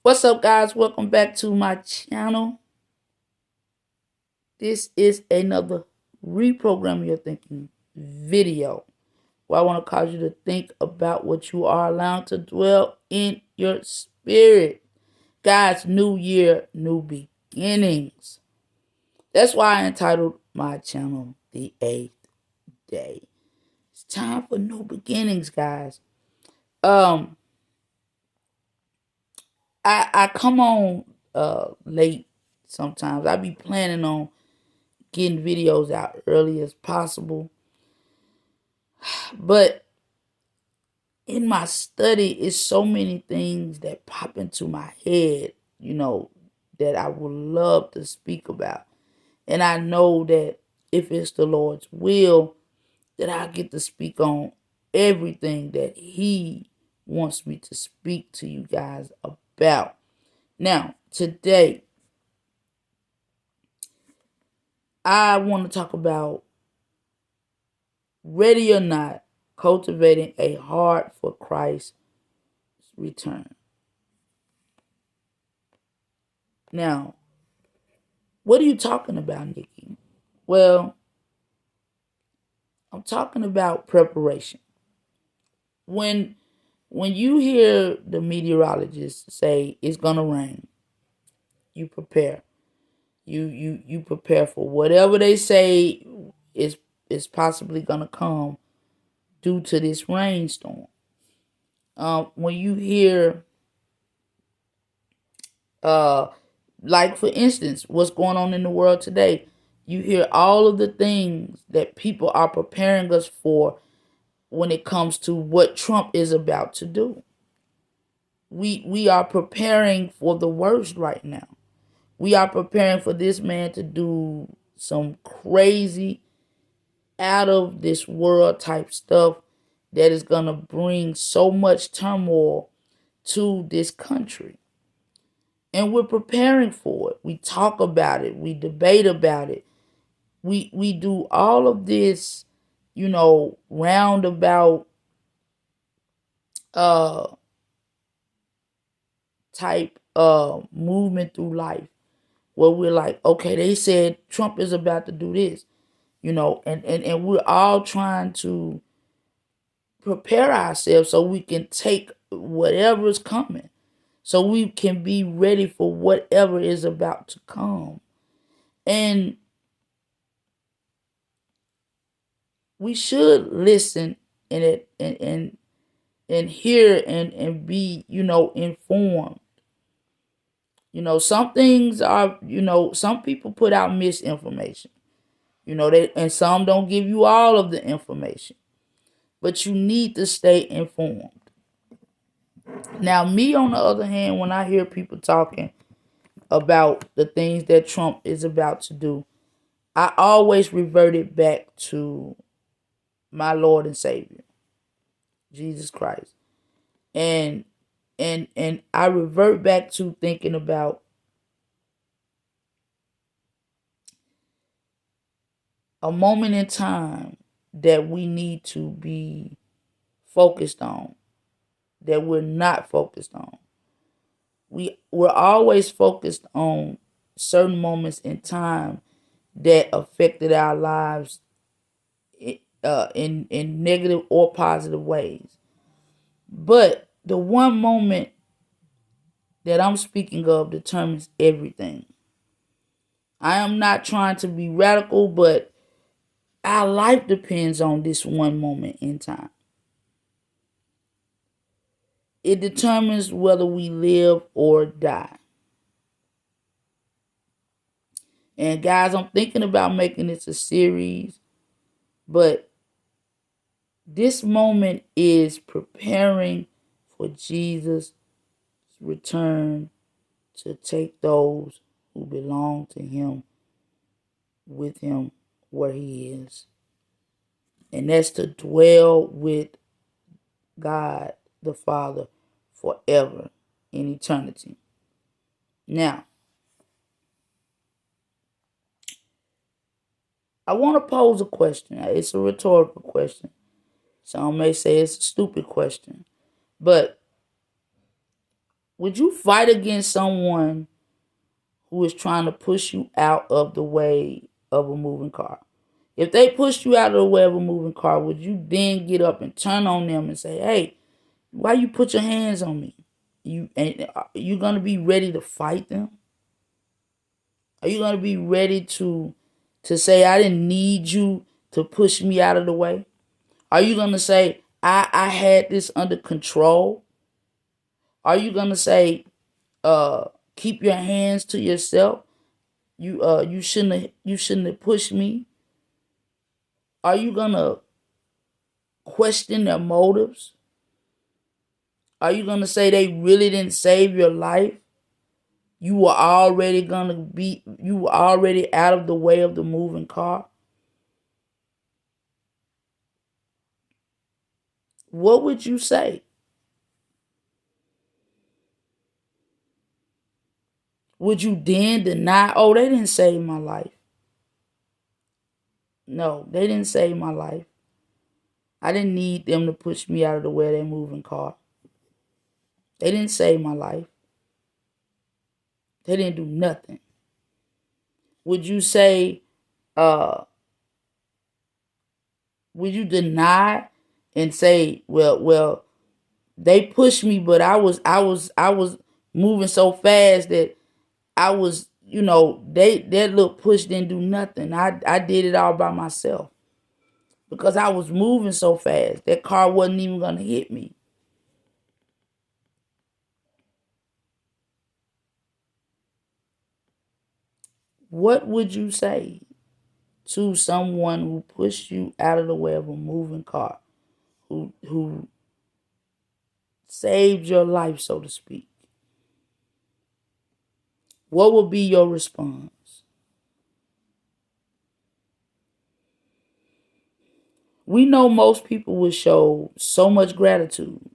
What's up, guys? Welcome back to my channel. This is another reprogram your thinking video where I want to cause you to think about what you are allowed to dwell in your spirit. Guys, new year, new beginnings. That's why I entitled my channel The 8th Day. It's time for new beginnings, guys. I come on late sometimes. I be planning on getting videos out early as possible. But in my study, it's so many things that pop into my head, that I would love to speak about. And I know that if it's the Lord's will, that I get to speak on everything that He wants me to speak to you guys about. Now, today, I want to talk about ready or not, cultivating a heart for Christ's return. Now, what are you talking about, Nikki? Well, I'm talking about preparation. When you hear the meteorologists say it's gonna rain, you prepare. You prepare for whatever they say is possibly gonna come due to this rainstorm. When you hear like for instance, what's going on in the world today, you hear all of the things that people are preparing us for when it comes to what Trump is about to do. We are preparing for the worst right now. We are preparing for this man to do some crazy, out of this world type stuff that is going to bring so much turmoil to this country. And we're preparing for it. We talk about it. We debate about it. We do all of this, roundabout type movement through life where we're like, okay, they said Trump is about to do this, and we're all trying to prepare ourselves so we can take whatever is coming, so we can be ready for whatever is about to come. And we should listen and hear and be, informed. Some things are, some people put out misinformation. And some don't give you all of the information. But you need to stay informed. Now, me on the other hand, when I hear people talking about the things that Trump is about to do, I always revert it back to my Lord and Savior, Jesus Christ. And I revert back to thinking about a moment in time that we need to be focused on, that we're not focused on. We're always focused on certain moments in time that affected our lives in negative or positive ways. But the one moment that I'm speaking of determines everything. I am not trying to be radical, but our life depends on this one moment in time. It determines whether we live or die. And guys, I'm thinking about making this a series, but this moment is preparing for Jesus' return to take those who belong to Him with Him where He is. And that's to dwell with God the Father forever in eternity. Now, I want to pose a question. It's a rhetorical question. Some may say it's a stupid question. But Would you fight against someone who is trying to push you out of the way of a moving car? If they pushed you out of the way of a moving car, would you then get up and turn on them and say, "Hey, why you put your hands on me?" You gonna be ready to fight them? Are you gonna be ready to say, "I didn't need you to push me out of the way"? Are you gonna say, I had this under control"? Are you gonna say, uh keep your hands to yourself? You shouldn't have pushed me. Are you gonna question their motives? Are you gonna say they really didn't save your life? You were already out of the way of the moving car. What would you say? Would you then deny, "Oh, they didn't save my life"? No, they didn't save my life. I didn't need them to push me out of the way of their moving car. They didn't save my life. They didn't do nothing. Would you say, uh, would you deny and say, well, they pushed me, but I was moving so fast that I was, that little push didn't do nothing. I did it all by myself because I was moving so fast. That car wasn't even gonna hit me. What would you say to someone who pushed you out of the way of a moving car, who saved your life, so to speak? What would be your response? We know most people would show so much gratitude.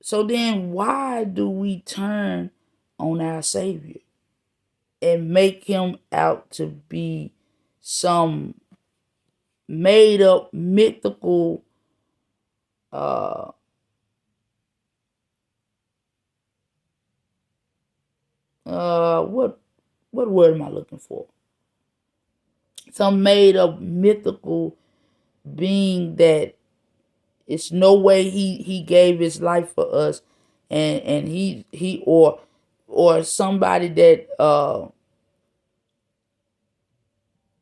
So then why do we turn on our Savior and make him out to be some made up mythical uh what word am I looking for? Some made up mythical being that it's no way he gave his life for us, and he or somebody that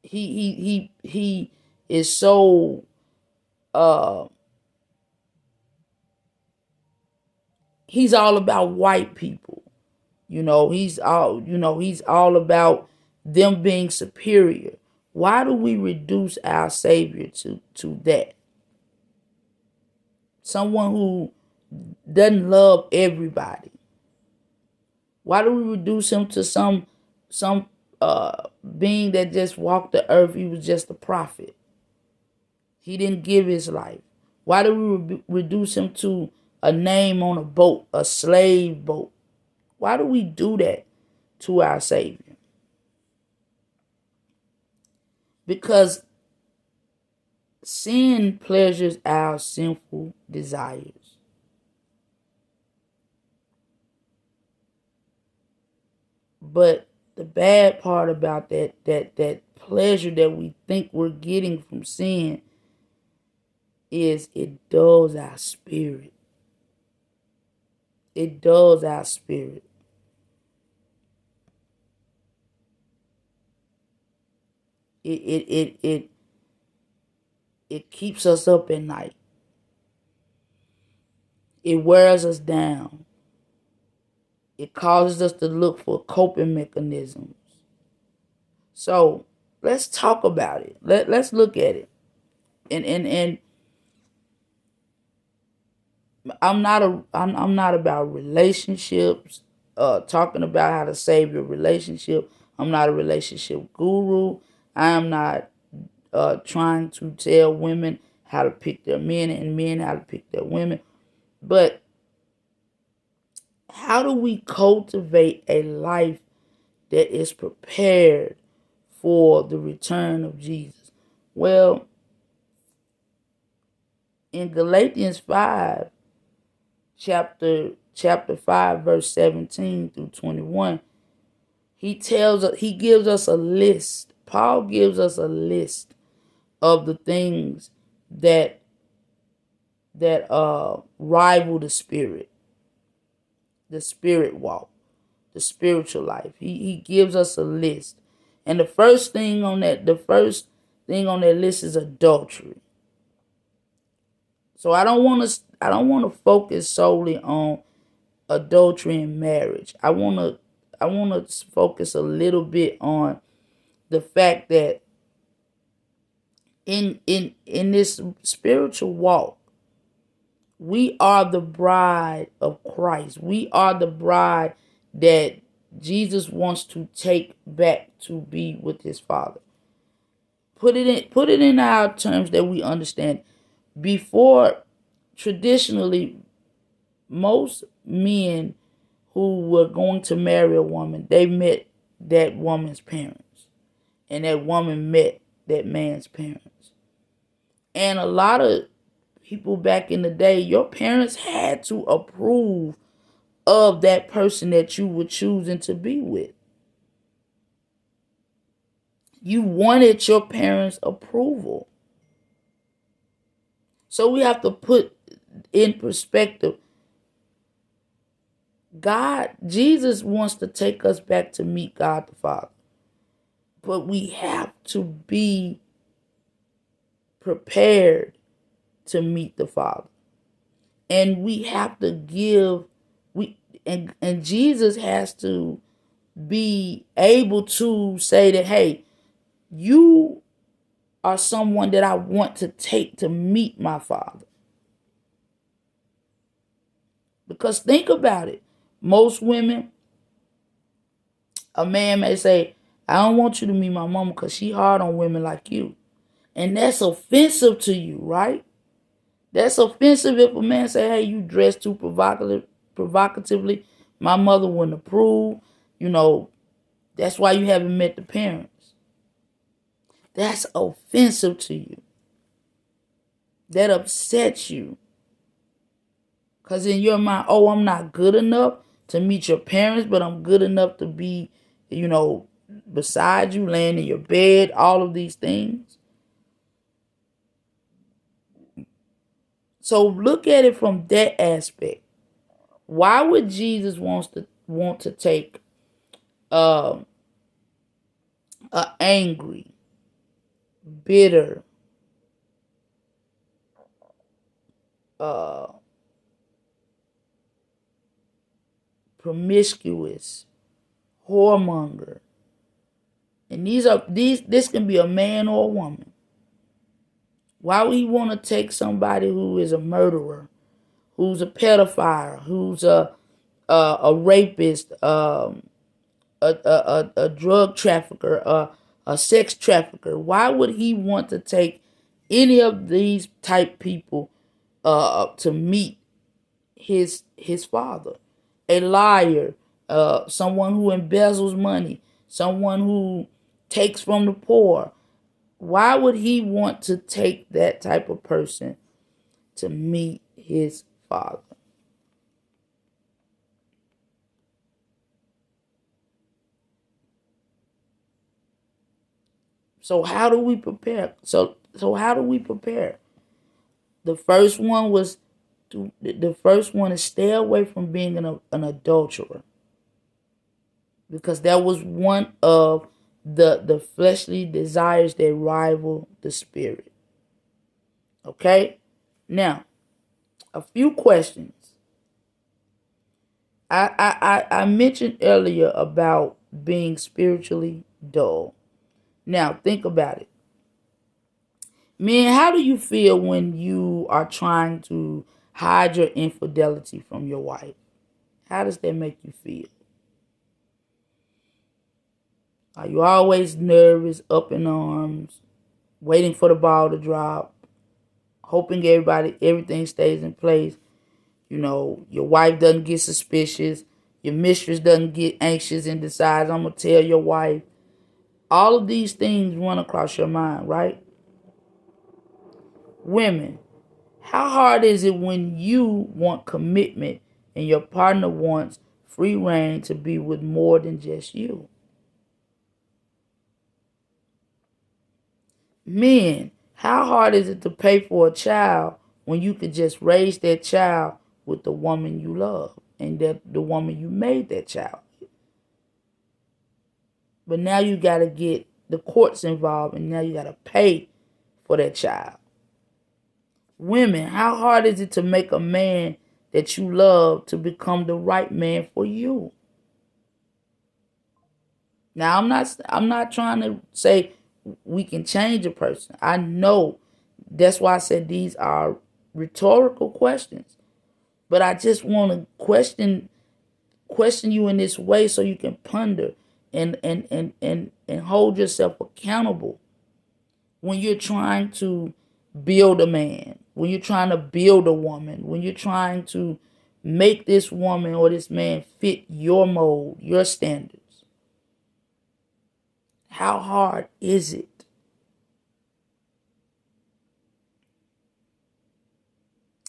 he is so uh he's all about white people. He's all about them being superior. Why do we reduce our Savior to that? Someone who doesn't love everybody. Why do we reduce him to some being that just walked the earth? He was just a prophet. He didn't give his life. Why do we reduce him to a name on a boat, a slave boat? Why do we do that to our Savior? Because sin pleasures our sinful desires. But the bad part about that pleasure that we think we're getting from sin is it dulls our spirit. It dulls our spirit. It keeps us up at night. It wears us down. It causes us to look for coping mechanisms. So let's talk about it. Let's look at it. And I'm not about relationships, talking about how to save your relationship. I'm not a relationship guru. I am not trying to tell women how to pick their men and men how to pick their women. But how do we cultivate a life that is prepared for the return of Jesus? Well, in Galatians 5, chapter 5, verse 17 through 21, he gives us a list. Paul gives us a list of the things that rival the spirit walk, the spiritual life. He gives us a list. And the first thing on that list is adultery. So I don't want to focus solely on adultery in marriage. I want to focus a little bit on the fact that in this spiritual walk, we are the bride of Christ. We are the bride that Jesus wants to take back to be with his Father. Put it in our terms that we understand. Before, traditionally, most men who were going to marry a woman, they met that woman's parents, and that woman met that man's parents. And a lot of people back in the day, your parents had to approve of that person that you were choosing to be with. You wanted your parents' approval. So we have to put in perspective, Jesus wants to take us back to meet God the Father. But we have to be prepared to meet the Father. And we have to and Jesus has to be able to say that, hey, you are someone that I want to take to meet my Father. Because think about it. Most women, a man may say, I don't want you to meet my mama because she hard on women like you. And that's offensive to you, right? That's offensive if a man say, hey, you dress too provocatively. My mother wouldn't approve. That's why you haven't met the parents. That's offensive to you. That upsets you. Because in your mind, oh, I'm not good enough to meet your parents, but I'm good enough to be, beside you, laying in your bed, all of these things. So look at it from that aspect. Why would Jesus want to take a angry, bitter, promiscuous, whoremonger, and this can be a man or a woman. Why would he want to take somebody who is a murderer, who's a pedophile, who's a rapist, a drug trafficker, a sex trafficker? Why would he want to take any of these type people to meet his Father? A liar, someone who embezzles money, someone who takes from the poor. Why would he want to take that type of person to meet his Father? So how do we prepare? So how do we prepare? The first one is stay away from being an adulterer, because that was one of the fleshly desires that rival the spirit. Okay? Now, a few questions. I mentioned earlier about being spiritually dull. Now, think about it. Men, how do you feel when you are trying to hide your infidelity from your wife? How does that make you feel? Are you always nervous, up in arms, waiting for the ball to drop, hoping everything stays in place? Your wife doesn't get suspicious. Your mistress doesn't get anxious and decides, I'm going to tell your wife. All of these things run across your mind, right? Women, How hard is it when you want commitment and your partner wants free reign to be with more than just you? Men, how hard is it to pay for a child when you could just raise that child with the woman you love and that the woman you made that child? But now you got to get the courts involved and now you got to pay for that child. Women, how hard is it to make a man that you love to become the right man for you? Now I'm not trying to say we can change a person. I know that's why I said these are rhetorical questions. But I just want to question you in this way so you can ponder and hold yourself accountable when you're trying to build a man, when you're trying to build a woman, when you're trying to make this woman or this man fit your mold, your standards. How hard is it?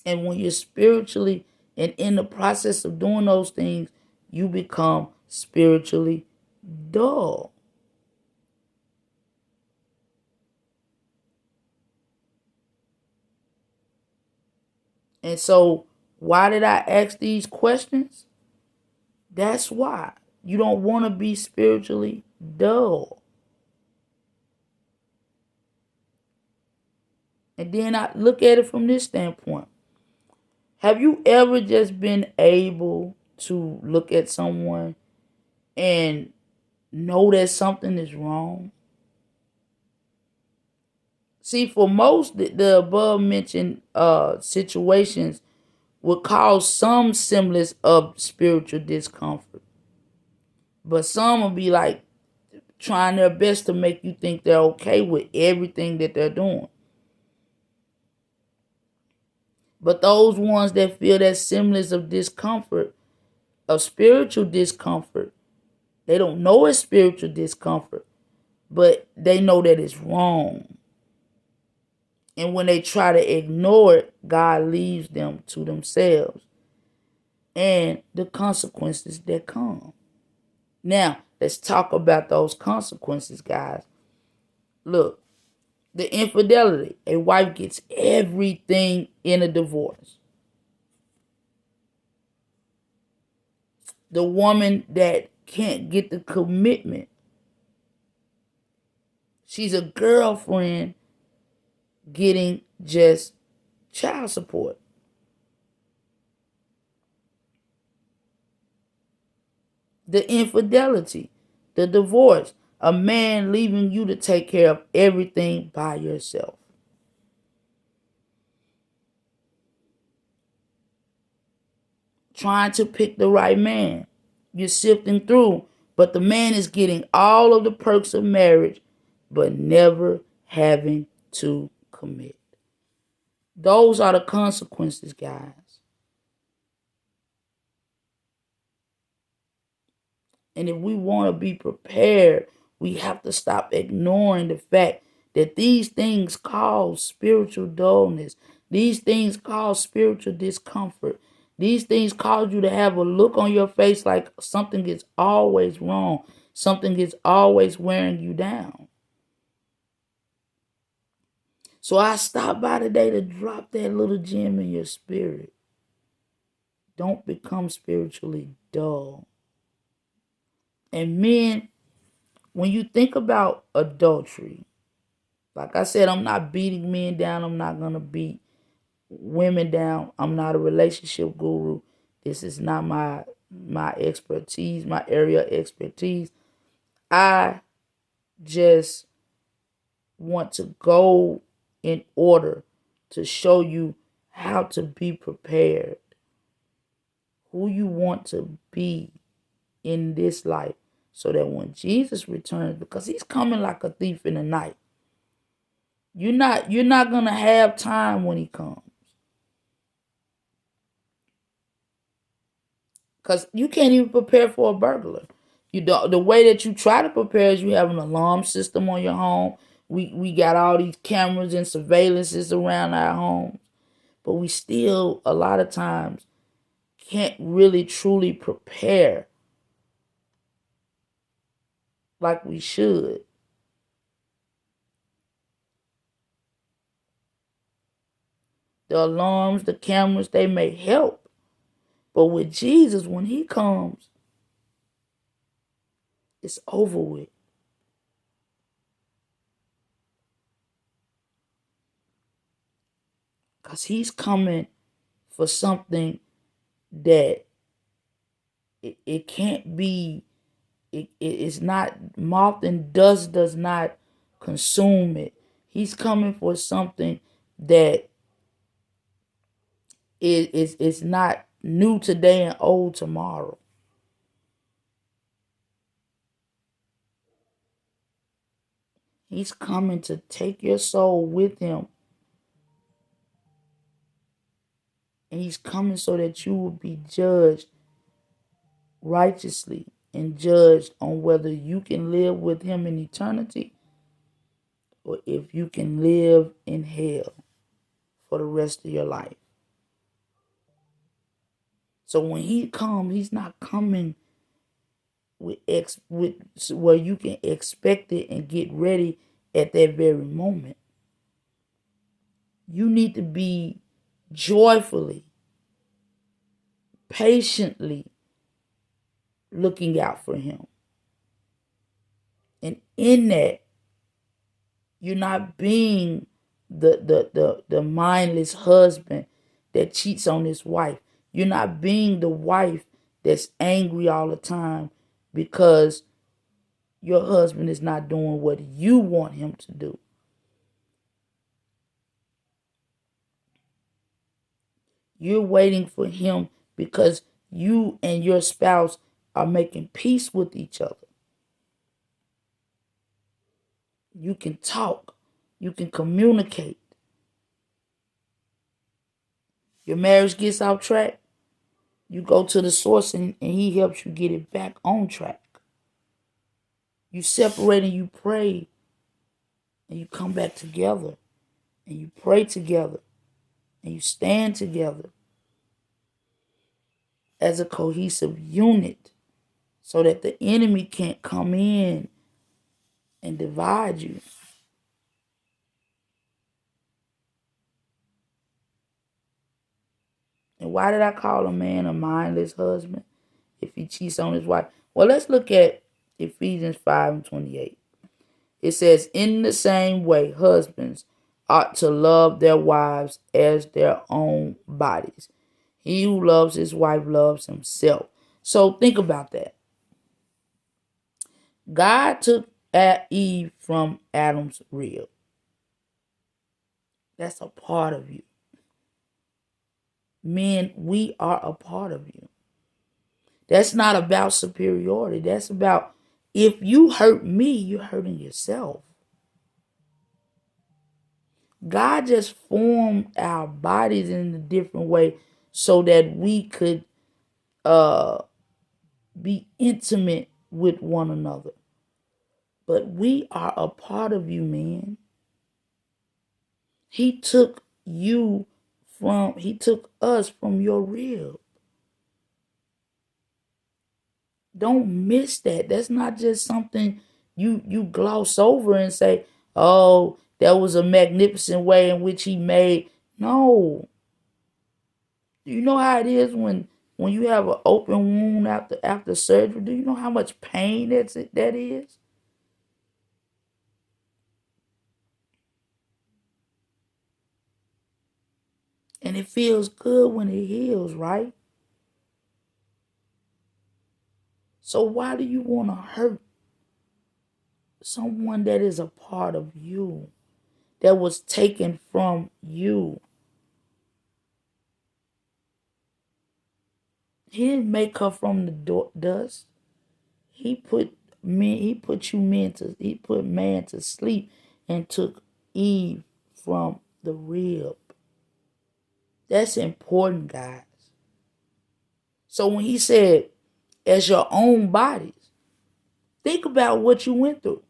And when you're spiritually and in the process of doing those things, you become spiritually dull. And so, why did I ask these questions? That's why. You don't want to be spiritually dull. And then I look at it from this standpoint. Have you ever just been able to look at someone and know that something is wrong? See, for most, the above mentioned situations would cause some semblance of spiritual discomfort. But some will be like trying their best to make you think they're okay with everything that they're doing. But those ones that feel that semblance of discomfort, of spiritual discomfort, they don't know it's spiritual discomfort, but they know that it's wrong. And when they try to ignore it, God leaves them to themselves and the consequences that come. Now, let's talk about those consequences, guys. Look, the infidelity. A wife gets everything in a divorce. The woman that can't get the commitment. She's a girlfriend getting just child support. The infidelity, the divorce, a man leaving you to take care of everything by yourself. Trying to pick the right man. You're sifting through, but the man is getting all of the perks of marriage, but never having to commit. Those are the consequences, guys. And if we want to be prepared, we have to stop ignoring the fact that these things cause spiritual dullness. These things cause spiritual discomfort. These things cause you to have a look on your face like something is always wrong. Something is always wearing you down. So I stopped by today to drop that little gem in your spirit. Don't become spiritually dull. And men, when you think about adultery, like I said, I'm not beating men down. I'm not going to beat women down. I'm not a relationship guru. This is not my expertise, my area of expertise. I just want to go in order to show you how to be prepared, who you want to be in this life, so that when Jesus returns, because he's coming like a thief in the night, you're not gonna have time when he comes. Because you can't even prepare for a burglar. The way that you try to prepare is you have an alarm system on your home. We got all these cameras and surveillances around our homes. but we still a lot of times can't really truly prepare like we should. The alarms, the cameras, they may help. But with Jesus, when he comes, it's over with. Because he's coming for something that it can't be, it's not, moth and dust does not consume it. He's coming for something that is not new today and old tomorrow. He's coming to take your soul with him. And he's coming so that you will be judged righteously and judged on whether you can live with him in eternity or if you can live in hell for the rest of your life. So when he comes, he's not coming with where you can expect it and get ready at that very moment. You need to be joyfully, patiently looking out for him. And in that, you're not being the mindless husband that cheats on his wife. You're not being the wife that's angry all the time because your husband is not doing what you want him to do. You're waiting for him because you and your spouse are making peace with each other. You can talk. You can communicate. Your marriage gets off track. You go to the source and he helps you get it back on track. You separate and you pray and you come back together and you pray together and you stand together as a cohesive unit so that the enemy can't come in and divide you. And why did I call a man a mindless husband if he cheats on his wife? Well, let's look at Ephesians 5:28. It says, in the same way, husbands ought to love their wives as their own bodies. He who loves his wife loves himself. So think about that. God took Eve from Adam's rib. That's a part of you. Men, we are a part of you. That's not about superiority. That's about, if you hurt me, you're hurting yourself. God just formed our bodies in a different way so that we could be intimate with one another. But we are a part of you, man. He took us from your rib. Don't miss that. That's not just something you gloss over and say, oh, that was a magnificent way in which he made. No. You know how it is when you have an open wound after surgery? Do you know how much pain that is? And it feels good when it heals, right? So why do you want to hurt someone that is a part of you, that was taken from you? He didn't make her from the dust. He put he put man to sleep and took Eve from the rib. That's important, guys. So when he said, as your own bodies, think about what you went through.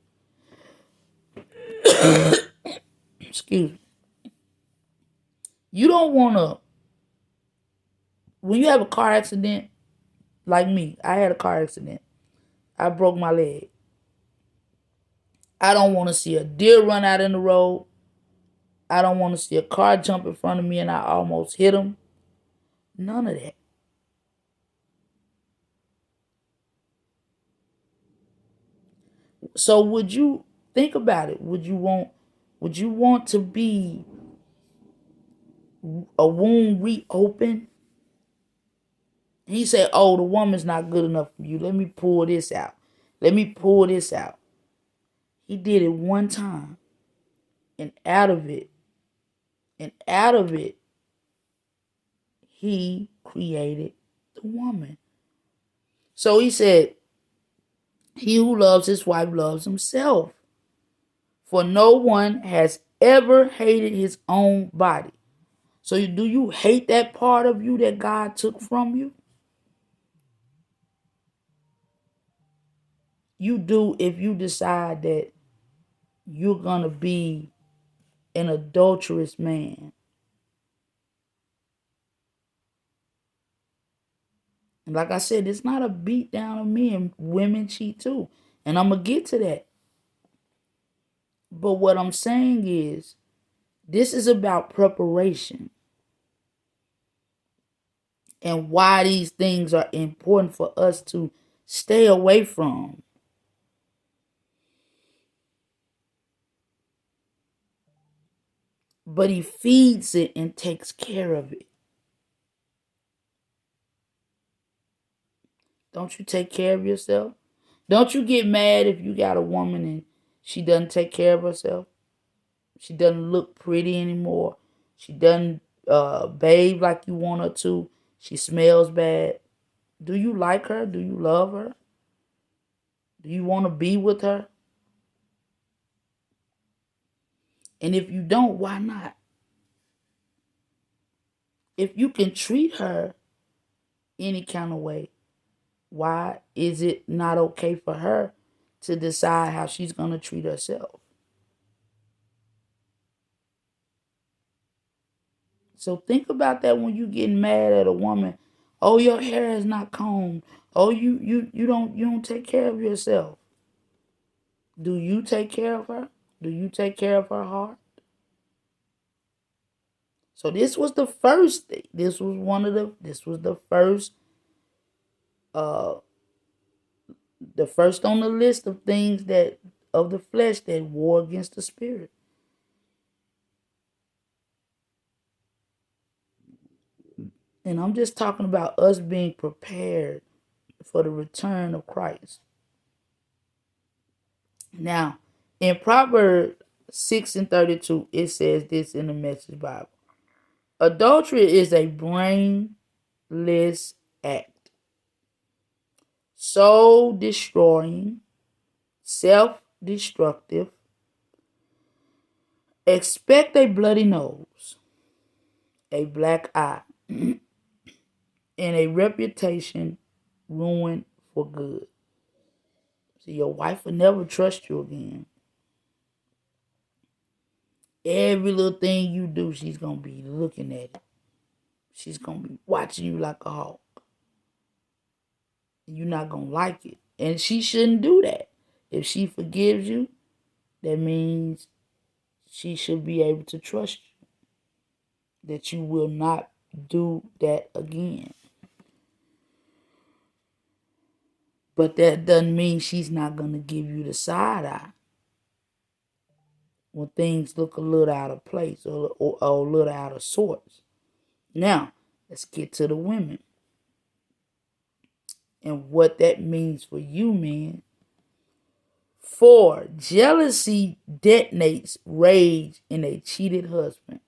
Excuse me. You don't want to, when you have a car accident, like me, I had a car accident. I broke my leg. I don't want to see a deer run out in the road. I don't want to see a car jump in front of me and I almost hit him. None of that. So would you think about it? Would you want to be a wound reopened? He said, "Oh, the woman's not good enough for you. Let me pull this out. Let me pull this out." He did it one time, and out of it, he created the woman. So he said, "He who loves his wife loves himself. For no one has ever hated his own body." So do you hate that part of you that God took from you? You do if you decide that you're going to be an adulterous man. And like I said, it's not a beat down of men. Women cheat too. And I'm going to get to that. But what I'm saying is, this is about preparation and why these things are important for us to stay away from. But he feeds it and takes care of it. Don't you take care of yourself? Don't you get mad if you got a woman and she doesn't take care of herself? She doesn't look pretty anymore. She doesn't bathe like you want her to. She smells bad. Do you like her? Do you love her? Do you want to be with her? And if you don't, why not? If you can treat her any kind of way, why is it not okay for her to decide how she's going to treat herself? So think about that when you getting mad at a woman. Oh, your hair is not combed. Oh, you don't take care of yourself. Do you take care of her? Do you take care of her heart? So this was the first thing. This was uh the first on the list of things that of the flesh that war against the spirit. And I'm just talking about us being prepared for the return of Christ. Now, in Proverbs 6:32, it says this in the Message Bible. Adultery is a brainless act, soul destroying, self destructive. Expect a bloody nose, a black eye, and a reputation ruined for good. So your wife will never trust you again. Every little thing you do, she's going to be looking at it. She's going to be watching you like a hawk. You're not going to like it. And she shouldn't do that. If she forgives you, that means she should be able to trust you. That you will not do that again. But that doesn't mean she's not going to give you the side eye when things look a little out of place or a little out of sorts. Now, let's get to the women and what that means for you, men. 4, jealousy detonates rage in a cheated husband.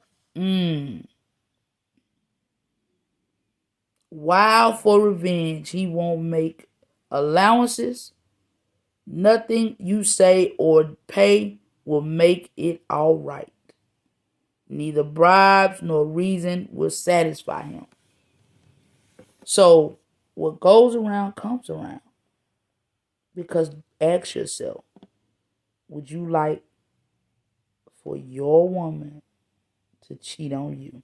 Wild for revenge, he won't make allowances. Nothing you say or pay will make it all right. Neither bribes nor reason will satisfy him. So, what goes around comes around. Because ask yourself, would you like for your woman to cheat on you?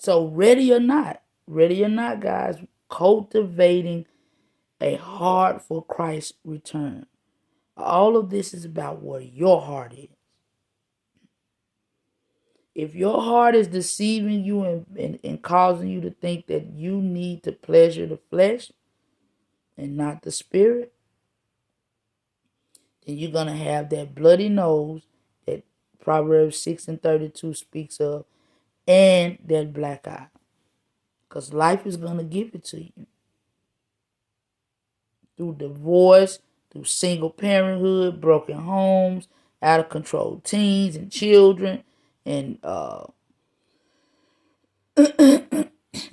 So ready or not, guys, cultivating a heart for Christ's return. All of this is about where your heart is. If your heart is deceiving you and causing you to think that you need to pleasure the flesh and not the spirit, then you're going to have that bloody nose that Proverbs 6:32 speaks of, and that black eye. Because life is going to give it to you. Through divorce, through single parenthood, broken homes, out of control teens and children, and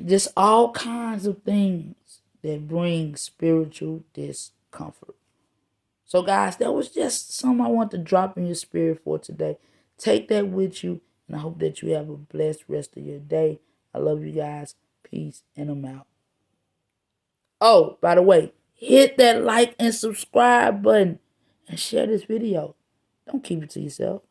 just all kinds of things that bring spiritual discomfort. So, guys, that was just something I want to drop in your spirit for today. Take that with you, and I hope that you have a blessed rest of your day. I love you guys. Peace, and I'm out. Oh, by the way, hit that like and subscribe button and share this video. Don't keep it to yourself.